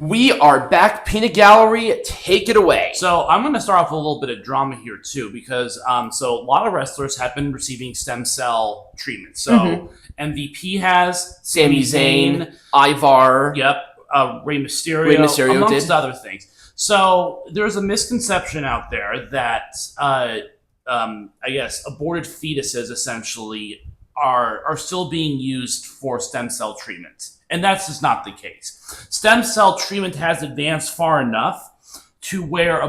We are back. Peanut Gallery, take it away. So I'm going to start off with a little bit of drama here too, because so a lot of wrestlers have been receiving stem cell treatment. So MVP has, Sami Zayn, Ivar. Yep. Rey Mysterio, amongst other things. So there's a misconception out there that I guess aborted fetuses essentially are still being used for stem cell treatment. And that's just not the case. Stem cell treatment has advanced far enough to where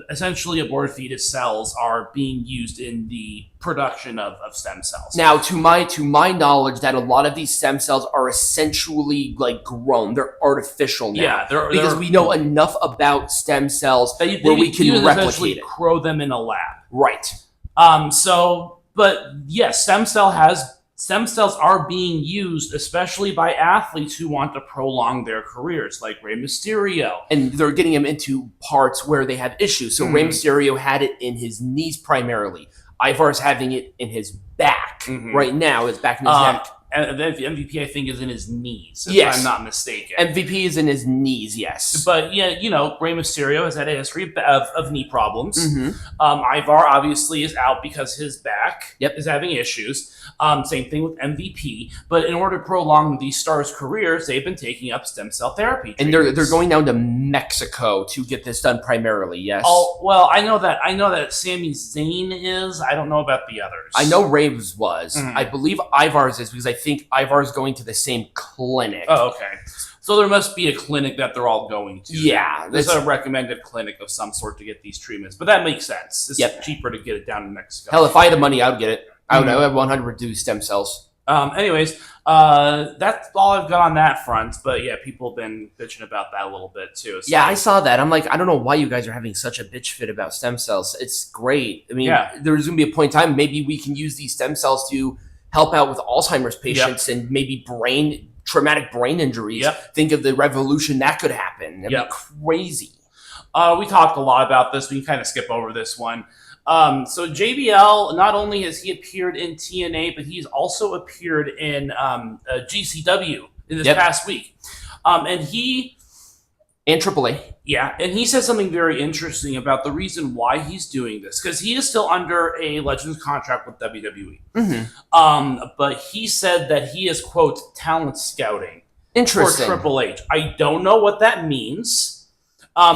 essentially aborted fetus cells are being used in the production of stem cells. Now, to my knowledge, that a lot of these stem cells are essentially like grown. They're artificial now. Yeah, because we know enough about stem cells where we can replicate it. Grow them in a lab. Right. But yes, stem cells are being used, especially by athletes who want to prolong their careers, like Rey Mysterio. And they're getting him into parts where they have issues. So Rey Mysterio had it in his knees primarily. Ivar's having it in his back right now. His back in his neck. And the MVP, I think, is in his knees, if I'm not mistaken. MVP is in his knees, yes. But, yeah, Rey Mysterio has had a history of knee problems. Ivar, obviously, is out because his back is having issues. Same thing with MVP. But in order to prolong these stars' careers, they've been taking up stem cell therapy treatments. And they're going down to Mexico to get this done primarily, yes? Oh, well, I know that Sami Zayn is. I don't know about the others. I know Ray's was. I believe Ivar's is because I think Ivar's going to the same clinic. Oh, okay. So there must be a clinic that they're all going to. Yeah. There's a recommended clinic of some sort to get these treatments. But that makes sense. It's cheaper to get it down in Mexico. Hell, if I had the money, I would get it. I would 100% do stem cells. Anyways, that's all I've got on that front. But yeah, people have been bitching about that a little bit too. So. Yeah, I saw that. I'm like, I don't know why you guys are having such a bitch fit about stem cells. It's great. I mean, there's going to be a point in time, maybe we can use these stem cells to help out with Alzheimer's patients and maybe traumatic brain injuries. Think of the revolution that could happen. That'd be crazy. We talked a lot about this. We can kind of skip over this one. So JBL, not only has he appeared in TNA, but he's also appeared in GCW in this past week. And AAA. Yeah, and he said something very interesting about the reason why he's doing this, because he is still under a Legends contract with WWE. But he said that he is, quote, talent scouting for Triple H. I don't know what that means.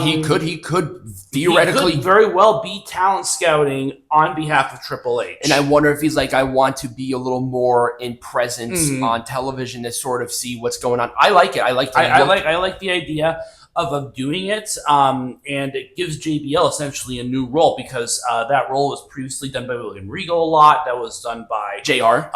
He could theoretically... He could very well be talent scouting on behalf of Triple H. And I wonder if he's like, I want to be a little more in presence on television to sort of see what's going on. I like it. I like the idea of doing it, and it gives JBL essentially a new role, because that role was previously done by William Regal a lot. That was done by JR.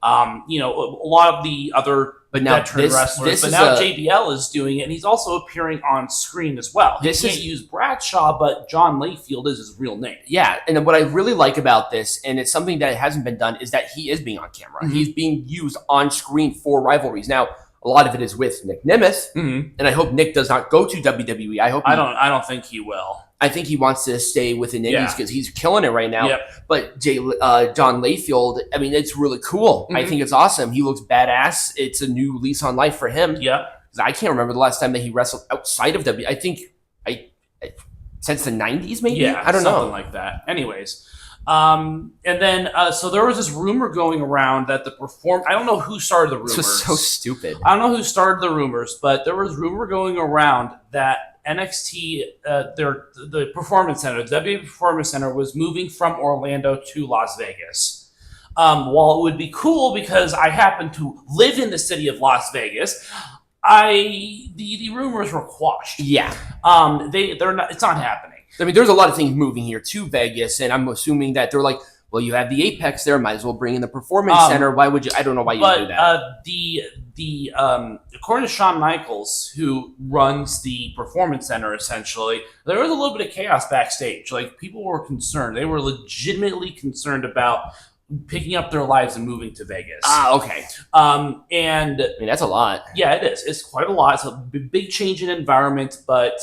A lot of the other veteran wrestlers. But now JBL is doing it, and he's also appearing on screen as well. He can't use Bradshaw, but John Layfield is his real name. Yeah, and what I really like about this, and it's something that hasn't been done, is that he is being on camera. He's being used on screen for rivalries. Now, a lot of it is with Nick Nemeth, and I hope Nick does not go to WWE. I don't think he will. I think he wants to stay within Indies because he's killing it right now. But John Layfield, I mean, it's really cool. I think it's awesome. He looks badass. It's a new lease on life for him. I can't remember the last time that he wrestled outside of WWE. I think since the 90s, maybe? I don't know. Something like that. Anyways. And then, so there was this rumor going around that I don't know who started the rumors. This was so stupid. I don't know who started the rumors, but there was rumor going around that NXT, the Performance Center, the WWE Performance Center, was moving from Orlando to Las Vegas. While it would be cool because I happen to live in the city of Las Vegas, the rumors were quashed. Yeah. It's not happening. I mean, there's a lot of things moving here to Vegas, and I'm assuming that they're like, well, you have the Apex there, might as well bring in the Performance Center. Why would you? I don't know why you do that. According to Shawn Michaels, who runs the Performance Center, essentially, there was a little bit of chaos backstage. Like, people were concerned. They were legitimately concerned about picking up their lives and moving to Vegas. Okay. And I mean, that's a lot. Yeah, it is. It's quite a lot. It's a big change in environment, but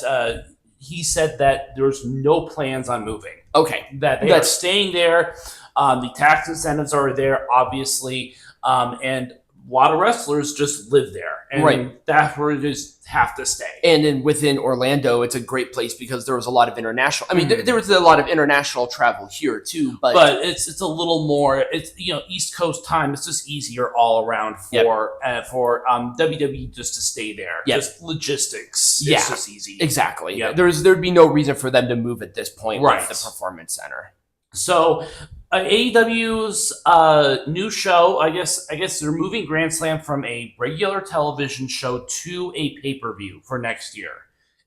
he said that there's no plans on moving. Okay. That they are staying there. The tax incentives are there, obviously. And lot of wrestlers just live there, and that's where they just have to stay. And then within Orlando, it's a great place because there was a lot of international. I mean, there was a lot of international travel here too, but it's a little more. It's East Coast time. It's just easier all around for WWE just to stay there. Just logistics. It's just easy. Exactly. There'd be no reason for them to move at this point with the Performance Center. So AEW's new show, I guess they're moving Grand Slam from a regular television show to a pay-per-view for next year.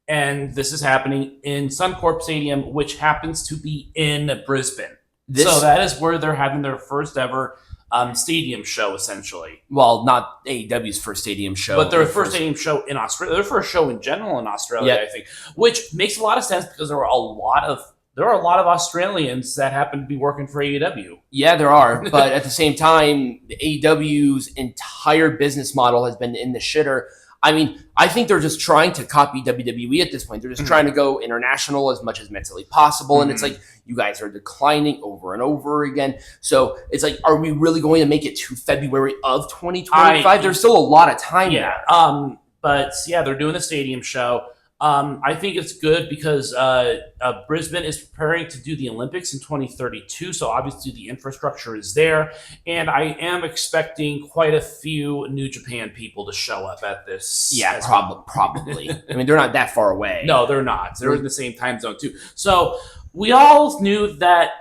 And this is happening in Suncorp Stadium, which happens to be in Brisbane. So that is where they're having their first ever stadium show, essentially. Well, not AEW's first stadium show. But their first stadium show in Australia. Their first show in general in Australia, I think. Which makes a lot of sense because there are a lot of Australians that happen to be working for AEW. Yeah, there are. But at the same time, AEW's entire business model has been in the shitter. I mean, I think they're just trying to copy WWE at this point. They're just trying to go international as much as mentally possible. And it's like, you guys are declining over and over again. So it's like, are we really going to make it to February of 2025? There's still a lot of time there. But yeah, they're doing a stadium show. I think it's good because Brisbane is preparing to do the Olympics in 2032, so obviously the infrastructure is there, and I am expecting quite a few New Japan people to show up at this. Yeah, probably. I mean, they're not that far away. No, they're not. They're in the same time zone, too. So we all knew that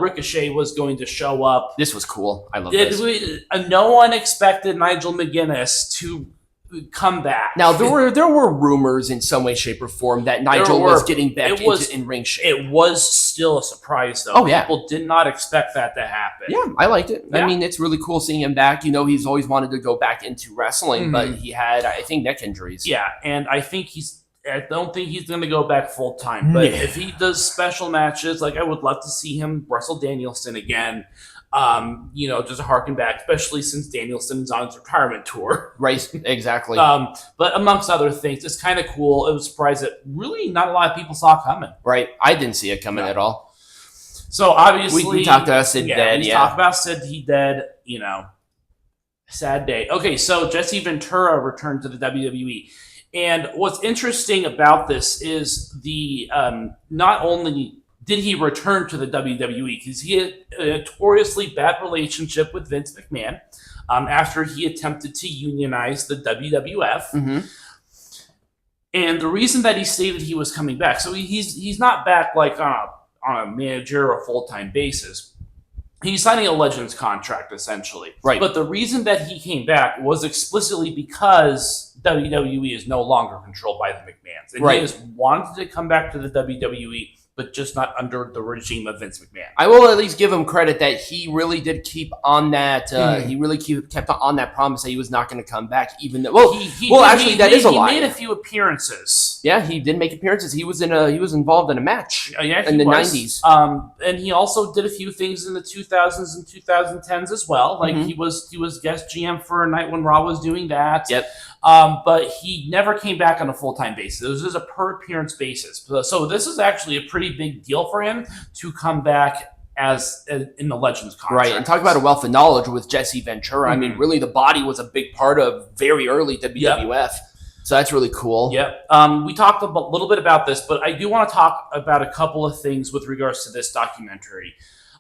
Ricochet was going to show up. This was cool. I love this. No one expected Nigel McGuinness to come back. Now there were rumors in some way, shape, or form that Nigel was getting back in ring shape. It was still a surprise, though. People did not expect that to happen. Yeah, I liked it. I mean, it's really cool seeing him back. He's always wanted to go back into wrestling, but he had, I think, neck injuries. Yeah, and I don't think he's going to go back full time. But if he does special matches, I would love to see him wrestle Danielson again. Just harken back, especially since Danielson's on his retirement tour. Right, exactly. But amongst other things, it's kind of cool. It was a surprise that really not a lot of people saw coming. Right, I didn't see it coming at all. So obviously, we talked about Sid dead. We talked about Sid, he dead. Sad day. Okay, so Jesse Ventura returned to the WWE, and what's interesting about this is the not only did he return to the WWE, because he had a notoriously bad relationship with Vince McMahon after he attempted to unionize the WWF. And the reason that he stated he was coming back, so he's not back on a manager or full-time basis. He's signing a Legends contract, essentially. Right. But the reason that he came back was explicitly because WWE is no longer controlled by the McMahons. And he just wanted to come back to the WWE, but just not under the regime of Vince McMahon. I will at least give him credit that he really did keep on that. He really kept on that promise that he was not going to come back, even though. That is a lie. He made a few appearances. Yeah, he did make appearances. He was involved in a match in the 90s. And he also did a few things in the 2000s and 2010s as well. He was guest GM for a night when Raw was doing that. Yep. But he never came back on a full-time basis. It was just a per-appearance basis. So this is actually a pretty big deal for him to come back as in the Legends contract. Right, and talk about a wealth of knowledge with Jesse Ventura. I mean, really, the body was a big part of very early WWF. So that's really cool. Yep. We talked a little bit about this, but I do want to talk about a couple of things with regards to this documentary.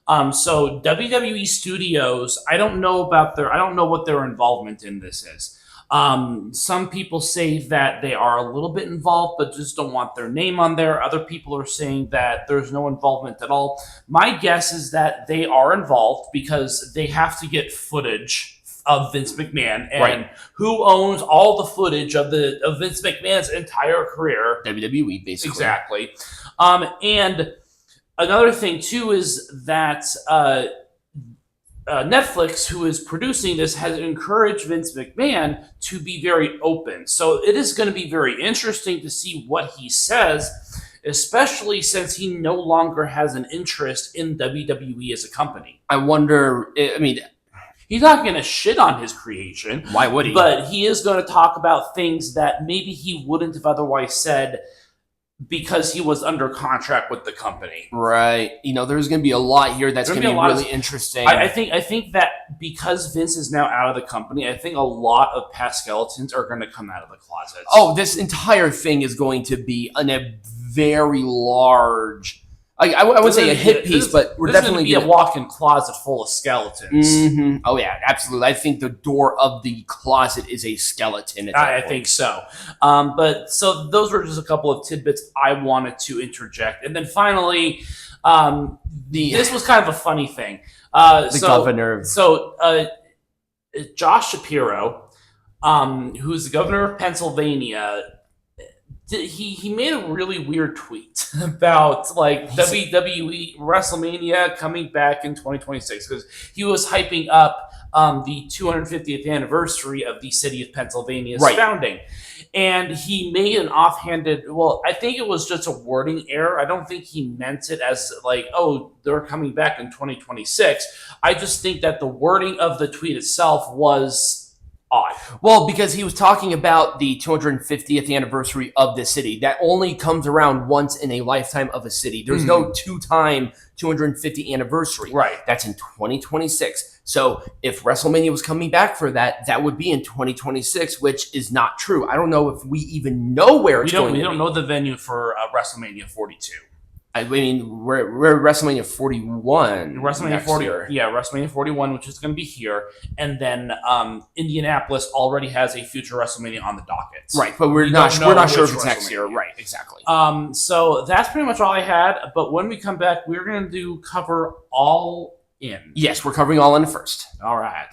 So WWE Studios, I don't know what their involvement in this is. Some people say that they are a little bit involved, but just don't want their name on there. Other people are saying that there's no involvement at all. My guess is that they are involved because they have to get footage of Vince McMahon, and who owns all the footage of Vince McMahon's entire career? WWE, basically. Exactly. And another thing too is that Netflix, who is producing this, has encouraged Vince McMahon to be very open. So it is going to be very interesting to see what he says, especially since he no longer has an interest in WWE as a company. I wonder, I mean, he's not going to shit on his creation. Why would he? But he is going to talk about things that maybe he wouldn't have otherwise said because he was under contract with the company. Right. There's going to be a lot here that's going to be really interesting. I think that because Vince is now out of the company, I think a lot of past skeletons are going to come out of the closet. Oh, this entire thing is going to be a very large... I wouldn't say a hit piece, but we're definitely going to be a walk-in closet full of skeletons. Mm-hmm. Oh yeah, absolutely. I think the door of the closet is a skeleton. I think so. So those were just a couple of tidbits I wanted to interject, and then finally, this was kind of a funny thing. Governor. So Josh Shapiro, who's the governor of Pennsylvania. He made a really weird tweet about WWE WrestleMania coming back in 2026 because he was hyping up the 250th anniversary of the city of Pennsylvania's founding. And he made an offhanded, I think it was just a wording error. I don't think he meant it as they're coming back in 2026. I just think that the wording of the tweet itself was odd. Well, because he was talking about the 250th anniversary of the city. That only comes around once in a lifetime of a city. There's no two-time 250th anniversary. Right. That's in 2026. So if WrestleMania was coming back for that, that would be in 2026, which is not true. I don't know if we even know where it's going to be. We don't know the venue for WrestleMania 42. I mean, we're at WrestleMania 41. WrestleMania 40, WrestleMania 41, which is going to be here, and then Indianapolis already has a future WrestleMania on the docket. Right, but we're not sure if it's next year. Right, exactly. So that's pretty much all I had. But when we come back, we're going to cover All In. Yes, we're covering All In first. All right.